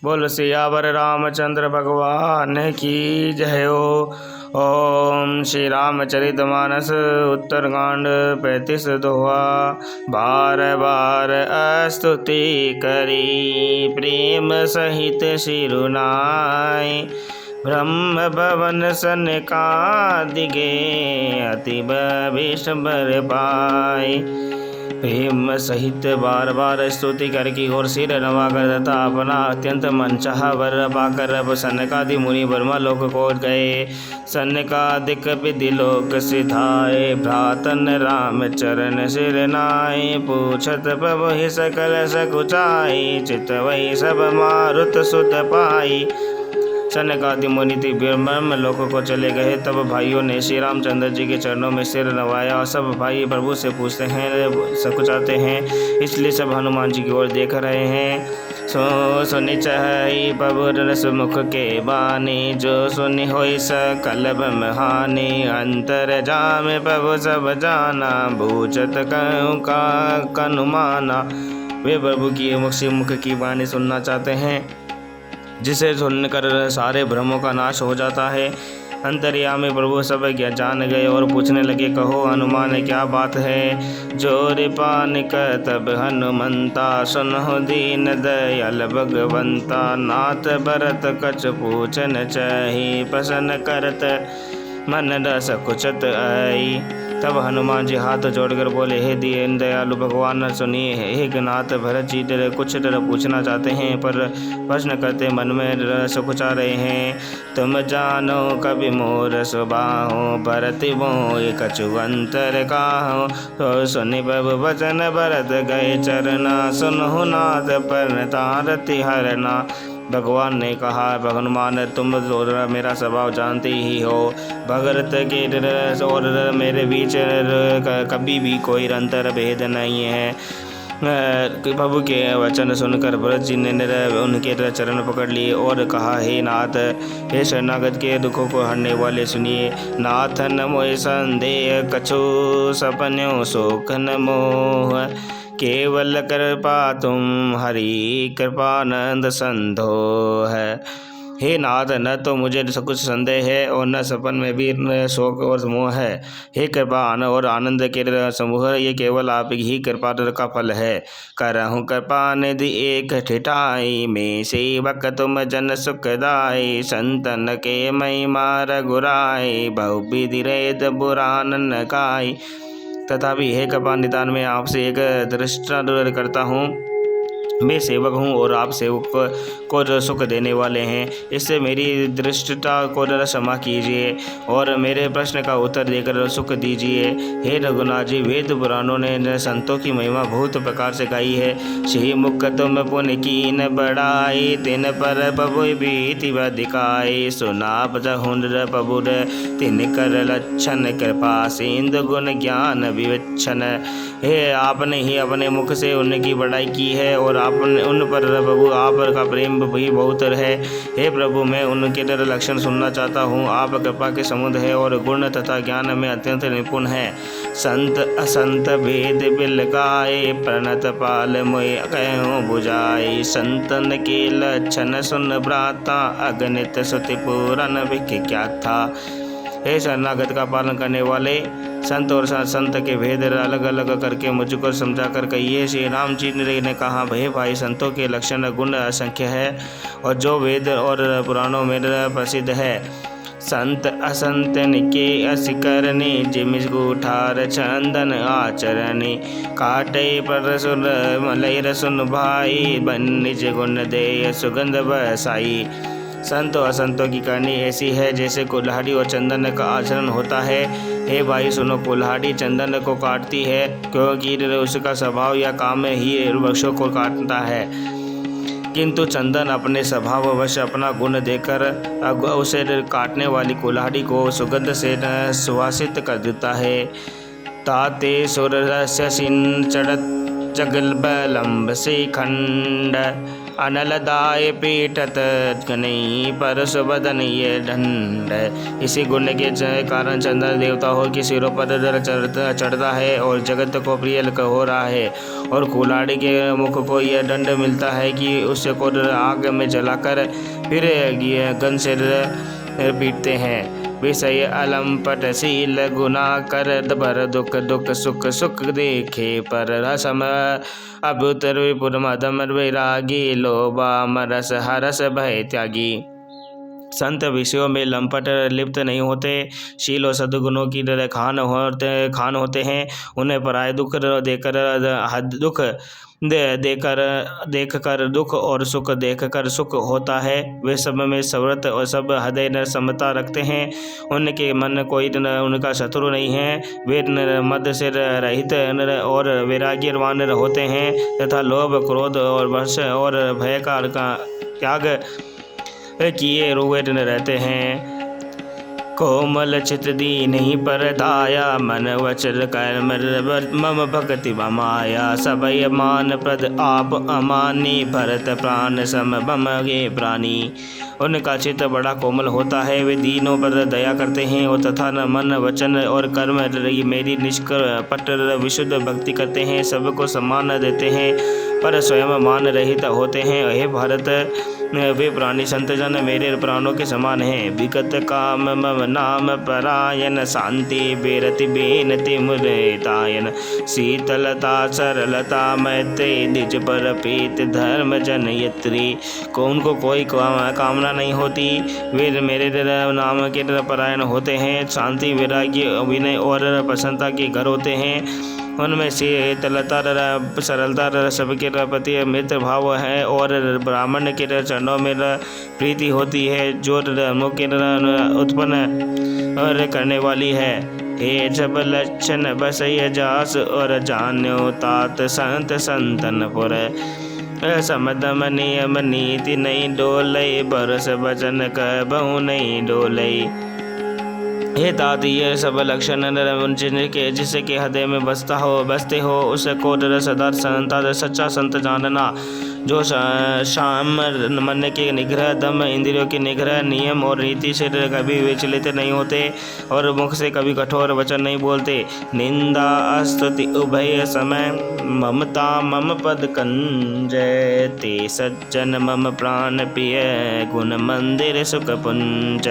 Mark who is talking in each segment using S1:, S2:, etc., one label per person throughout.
S1: बोल सियावर रामचंद्र भगवान की जय हो। ओम श्री रामचरितमानस उत्तरकांड 35 दोहा। बार बार स्तुति करी प्रेम सहित शिरुनाई। ब्रह्म भवन सनकादिगे अति भविष्य बर पाई। प्रेम सहित बार बार स्तुति करके और सिर नवाकर तथा अपना अत्यंत मनचाह वर पाकर अब सनकादि मुनि ब्रह्मा लोक को गए। सनकादिक विधि लोक सिधाए भ्रातन राम चरण सिर नाय। पूछत प्रभु ही सकल सकुचाई चित वही सब मारुत सुत पाई। सनकादि मुनि ब्रह्म लोक को चले गए। तब भाइयों ने श्री रामचंद्र जी के चरणों में सिर नवाया। सब भाई प्रभु से पूछते हैं सकुचाते हैं, इसलिए सब हनुमान जी की ओर देख रहे हैं। सो सुनि चहई प्रभु रस मुख के बानी। जो सुनि होई सकल ब्रह्म हानि। अंतर जामे प्रभु सब जाना। भूचत कहूँ का कनुमाना। वे प्रभु की मुख की वाणी सुनना चाहते हैं, जिसे सुनकर सारे भ्रमों का नाश हो जाता है। अंतर्यामी प्रभु सब जान गए और पूछने लगे, कहो हनुमान क्या बात है। जोर पानिक तब हनुमंता। सुनहु दीन दयाल भगवंता। नाथ भरत कछ पूछन चही। प्रसन्न करत मन रस कुचत आई। तब हनुमान जी हाथ जोड़कर बोले, हे दीन दयालु भगवान सुनिए। हे नाथ भरत जी कुछ पूछना चाहते हैं, पर प्रश्न करते मन में रस कुचा रहे हैं। तुम जानो कभी मोर सुबाहो। भरत मोहि कछु अंतर काहो। तो सुनि प्रभु वचन भरत गए चरना। सुनहु नाथ पर तारति हरना। भगवान ने कहा, हनुमान तुम तो मेरा स्वभाव जानते ही हो। भगत के और मेरे बीच कभी भी कोई अंतर भेद नहीं है। प्रभु के वचन सुनकर भरत जी ने उनके चरण पकड़ लिए और कहा, हे नाथ, हे शरणागत के दुखों को हरने वाले सुनिए। नाथ न मोह संदेह कछु सपन्यो शोक न मोह। केवल कृपा तुम हरि कृपानंद संधो है। हे नाथ, न तो मुझे कुछ संदेह है और न सपन में भी शोक और मोह है। हे कृपान और आनंद के समूह, ये केवल आप ही कृपा का फल है। करहूँ कृपा निधि एक ठिठाई। में सेवक तुम जन सुखदाई। संतन के महिमा रघुराई। बहुविधि रेत बुरान काई। तथापि हे कृपा निदान में आपसे एक दृष्टांत करता हूँ। मैं सेवक हूँ और आप सेवक को सुख देने वाले हैं। इससे मेरी दृष्टता को क्षमा कीजिए और मेरे प्रश्न का उत्तर देकर सुख दीजिए। हे रघुनाथ जी, वेद पुराणों ने संतों की महिमा बहुत प्रकार से गाई है। श्री मुख तुम पुण्य कीन बढ़ाई। तिन पर प्रभु बीति दिखाई। सुना हुनर प्रभु तिन कर लक्षण। कृपा सिंधु गुण ज्ञान विवक्षण। हे आपने ही अपने मुख से उनकी बड़ाई की है और आपने उन पर प्रभु आप का प्रेम भी बहुत है। हे प्रभु, मैं उनके लक्षण सुनना चाहता हूँ। आप कृपा के समुद्र है और गुण तथा ज्ञान में अत्यंत निपुण है। संत असंत भेद बिलकाए। प्रणत पाल मोय कहूँ बुझाई। संतन के लक्षण सुन भ्राता। अगणित सुति पुराण विख्यात था। हे शरणागत का पालन करने वाले संत और संत के भेद अलग अलग करके मुझको समझा कर कहिए। श्री राम जी ने कहा, भाई संतों के लक्षण गुण असंख्य है और जो वेद और पुराणों में प्रसिद्ध है। संत असंत के असिकरणे। जिमिस गुठार चंदन आचरणे। काटे पर सुर मलय सुन भाई। बन निज गुण दे सुगंध बसाई। संत और असंतों की करनी ऐसी है जैसे कुल्हाड़ी और चंदन का आचरण होता है। हे भाई सुनो, कुल्हाड़ी चंदन को काटती है क्योंकि उसका स्वभाव या काम ही वृक्षों को काटता है, किंतु चंदन अपने स्वभाववश अपना गुण देकर उसे काटने वाली कुल्हाड़ी को सुगंध से सुवासित कर देता है। ताते सुर सिन चढ़त जगल बलम्ब से खंड। अनलदाय पीठत कनई परस बदन ये ढंड। इसी गुण के कारण चंद्र देवता हो के सिरों पर चढ़ता है और जगत को प्रिय हो रहा है। और कुल्हाड़ी के मुख को यह दंड मिलता है कि उससे को आग में जलाकर फिर गन से पीटते हैं। विषय अलंपट शील गुना कर भर दुख दुख सुख सुख देखे पर रसम अभ्युतर विपुर मदम वैरागी लोभा मरस हरस भय त्यागी। संत विषयों में लंपट लिप्त नहीं होते, शील और सद्गुणों की खान होते हैं। उन्हें पराय दुख देखकर दुख और सुख देखकर सुख होता है। वे सब में सव्रत और सब हृदय समता रखते हैं। उनके मन कोई उनका शत्रु नहीं है। वे मद से रहित और वैराग्यवान होते हैं तथा लोभ क्रोध और वर्ष और भय का त्याग किए रुए रहते हैं। कोमल चित दीन ही पर दाया मन वचर कर्म मम भक्ति माया। सबय मान प्रद आप अमानी भरत प्राण सम बम गे प्राणी। उनका चित्त बड़ा कोमल होता है। वे दीनों पर दया करते हैं और तथा मन वचन और कर्म मेरी निष्कपट विशुद्ध भक्ति करते हैं। सबको सम्मान देते हैं पर स्वयं मान रहित होते हैं। हे भारत, वे प्राणी संत जन मेरे प्राणों के समान हैं। विगत काम मम नाम परायण शांति बेरति बेनति मुरतायन। शीतलता सरलता मैत्री निज पर प्रीत धर्म जनयत्री। को उनको कोई कामना नहीं होती। वे मेरे नाम के परायण होते हैं। शांति वैराग्य विनय और प्रसन्नता के घर होते हैं। उनमें शीतलता सरलता सबके प्रति मित्र भाव है और ब्राह्मण के चरणों में प्रीति होती है जो मुख्य उत्पन्न और करने वाली है। हे जब लक्षण बसय जास और जान्यो तात संत संतनपुर। समदम नियम नीति नहीं डोलई बरस वचन कहबहु नहीं डोलई। हे तात, ये सब लक्षण जिनके जिसके हृदय में बसते हो उसको सदा संता सच्चा संत जानना। जो शाम मन के निग्रह दम इंद्रियों के निग्रह नियम और नीति से कभी विचलित नहीं होते और मुख से कभी कठोर वचन नहीं बोलते। निंदा स्तुति उभय समय ममता मम पद कंजय। ते सज्जन मम प्राण प्रिय गुण मंदिर सुख पुंज।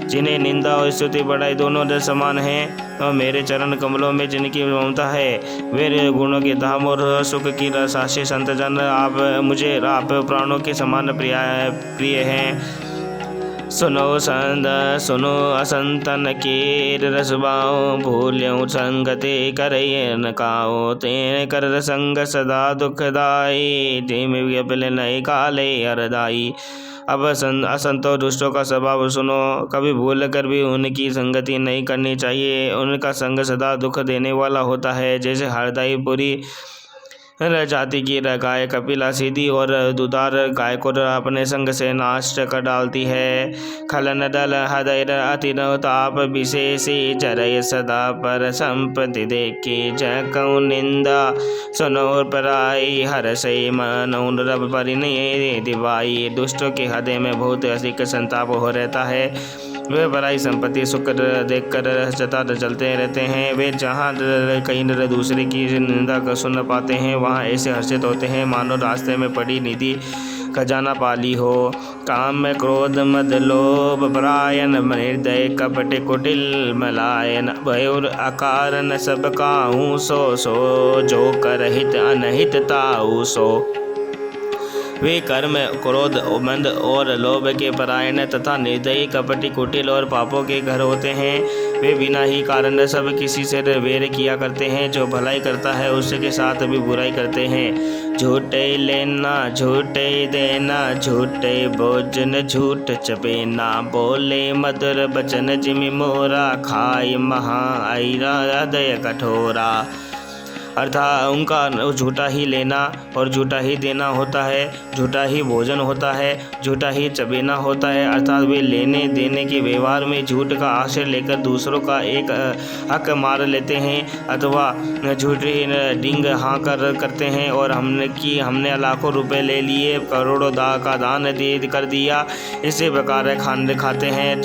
S1: जिन्हें निंदा और स्तुति बढ़ाई दोनों समान हैं और मेरे चरण कमलों में जिनकी ममता है वे गुणों के धाम और सुख की साक्षी संत जन आप प्राणों के समान प्रिय हैं। सुनो असंतन के रसबाओ भूल्यों संगते करय न काओ। तेने कर संग सदा दुखदाई टेम व्यपल नए काले अरदाई। अब असंतो दुष्टों का स्वभाव सुनो। कभी भूल कर भी उनकी संगति नहीं करनी चाहिए। उनका संग सदा दुख देने वाला होता है। जैसे हरदाई पूरी जाति की गाय कपिला सीधी और दुधार गाय को अपने संग से नाश कर डालती है। खलन दल हृदय अति ताप विशेषी चरय सदा पर संपत्ति देखे जकौ निंदा सुनो पराई हर से मनो रब परिणय दिवाई। दुष्टों के हृदय में बहुत अधिक संताप हो रहता है। वे बड़ाई संपत्ति सुख देखकर सदा चलते रहते हैं। वे जहाँ कहीं दूसरे की निंदा सुन पाते हैं वहाँ ऐसे हर्षित होते हैं मानो रास्ते में पड़ी निधि खजाना पाली हो। काम क्रोध मद लोभ परायण हृदय कपट कुटिल मलायन। भयोर अकारण सब काहू सो सो जो करहित अनहित ताऊ सो। वे कर्म क्रोध मंद और लोभ के परायण तथा निर्दयी कपटी कुटिल और पापों के घर होते हैं। वे बिना ही कारण सब किसी से वेर किया करते हैं। जो भलाई करता है उसके साथ भी बुराई करते हैं। झूठे लेना झूठे देना झूठे भोजन झूठ चपेना। बोले मधुर बचन जिमि मोरा खाई महा आईरा हृदय कठोरा। अर्थात उनका झूठा ही लेना और झूठा ही देना होता है, झूठा ही भोजन होता है, झूठा ही चबेना होता है। अर्थात वे लेने देने के व्यवहार में झूठ का आश्रय लेकर दूसरों का एक हक मार लेते हैं अथवा झूठी डिंग हाँ करते हैं और हमने लाखों रुपए ले लिए, करोड़ों का दान दे कर दिया। इसी प्रकार खाते हैं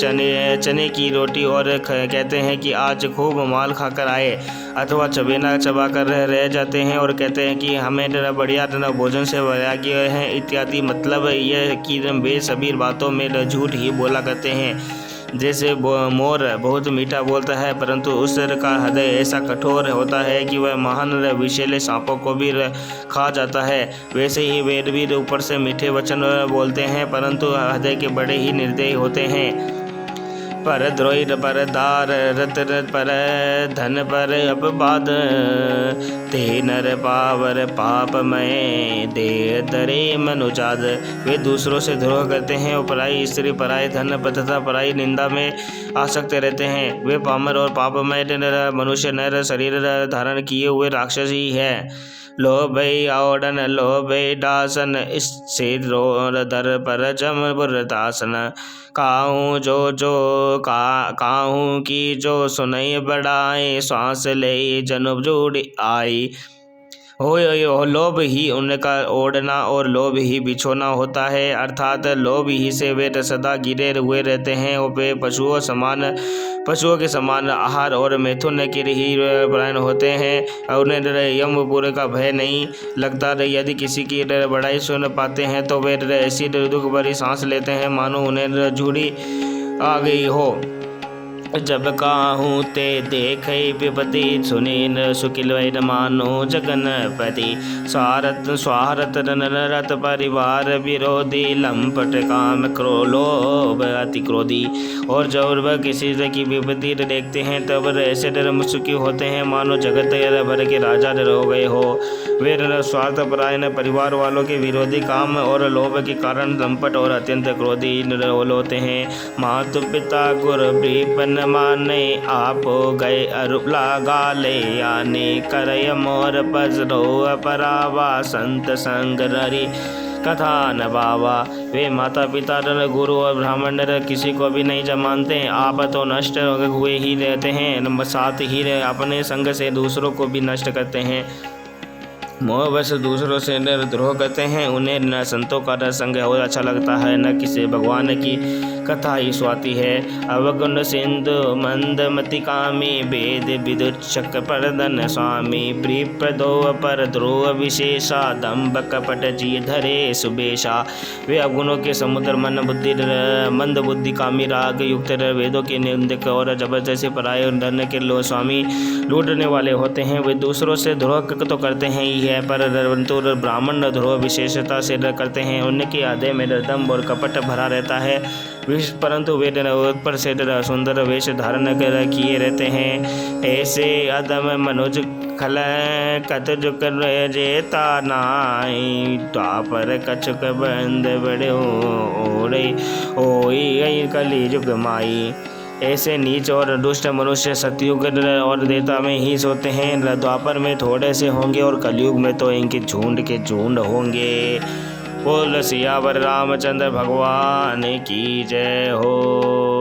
S1: चने की रोटी और कहते हैं कि आज खूब माल खाकर आए, अथवा चबेना चबा कर रह जाते हैं और कहते हैं कि हमें बढ़िया भोजन से वैराग्य है इत्यादि। मतलब यह कि वे सभी बातों में झूठ ही बोला करते हैं। जैसे मोर बहुत मीठा बोलता है परंतु उस का हृदय ऐसा कठोर होता है कि वह महान विषैले सांपों को भी खा जाता है, वैसे ही वेद भी ऊपर से मीठे वचन बोलते हैं परंतु हृदय के बड़े ही निर्दयी होते हैं। पर द्रोही पर दार रत पर धन पर अपवाद, ते नर पावर पाप में दे दरे मनुजाद। वे दूसरों से द्रोह करते हैं और पराई स्त्री, पराई धन तथा पराई निंदा में आसक्त रहते हैं। वे पामर और पापमय मनुष्य नर शरीर धारण किए हुए राक्षस ही है। लोभई औडन लोभई दासन, इससे दर पर जम बुरदासन। काहूँ काहूँ की जो सुनई बढ़ाए, श्वास ले जनुब जुड़ आई। हो लोभ ही उनका ओढ़ना और लोभ ही बिछोना होता है। अर्थात लोभ ही से वे सदा गिरे हुए रहते हैं और वे पशुओं के समान आहार और मैथुन के ही परायण होते हैं। उन्हें यमपुर का भय नहीं लगता। यदि किसी की बड़ाई सुन पाते हैं तो वे ऐसी दुख भरी सांस लेते हैं मानो उन्हें झूठी आ गई हो। जब काहूँ ते देखे विपति, सुनीन सुकिल वैर मानो जगनपति। स्वारत नरत परिवार विरोधी, लंपट काम क्रोलोभ अति क्रोधी। और जब वह किसी की विपत्ति देखते हैं तब ऐसे सुखी होते हैं मानो जगत भर के राजा हो गए हो। वे स्वार्थपरायण परिवार वालों के विरोधी, काम और लोभ के कारण लंपट और अत्यंत क्रोधी होते हैं। मातु पिता गुरु ब्रीपन माने, आप गए अरूप लगा ले आने। करय मोर पजरो अपरावा, संत संग ररी कथा न बाबा। वे माता पिता गुरु और ब्राह्मण किसी को भी नहीं मानते। आप तो नष्ट हुए ही रहते हैं, साथ ही अपने संग से दूसरों को भी नष्ट करते हैं। मोहवश दूसरों से द्रोह करते हैं। उन्हें न संतों का संग और अच्छा लगता है, न किसी भगवान की कथा ही स्वाती है। अवगुण सिंधु मंदमति कामी, वेद विदुच्छक परदन स्वामी। प्रिप्रदो पर ध्रुव विशेषा, दम्भ कपट जी धरे सुबेशा। वे अवगुणों के समुद्र, मंद बुद्धि कामी, राग युक्त, वेदों के निंदक और जबरदस्ती पराय धन के स्वामी लूटने वाले होते हैं। वे दूसरों से द्रोह तो करते हैं ही है परंतु ब्राह्मण द्रोह विशेषता से करते हैं। उनके हृदय में दम्भ और कपट भरा रहता है, परंतु वे ऊपर से सुंदर वेश धारण किए रहते हैं। ऐसे अदम मनुज खल कतजुक जेता नाई, द्वापर कछुक बंद बड़े ओढ़े ओई कलिजुग माई। ऐसे नीच और दुष्ट मनुष्य सतयुग और देवता में ही सोते हैं। द्वापर में थोड़े से होंगे और कलयुग में तो इनके झुंड के झुंड होंगे। बोल सियावर रामचंद्र भगवान की जय हो।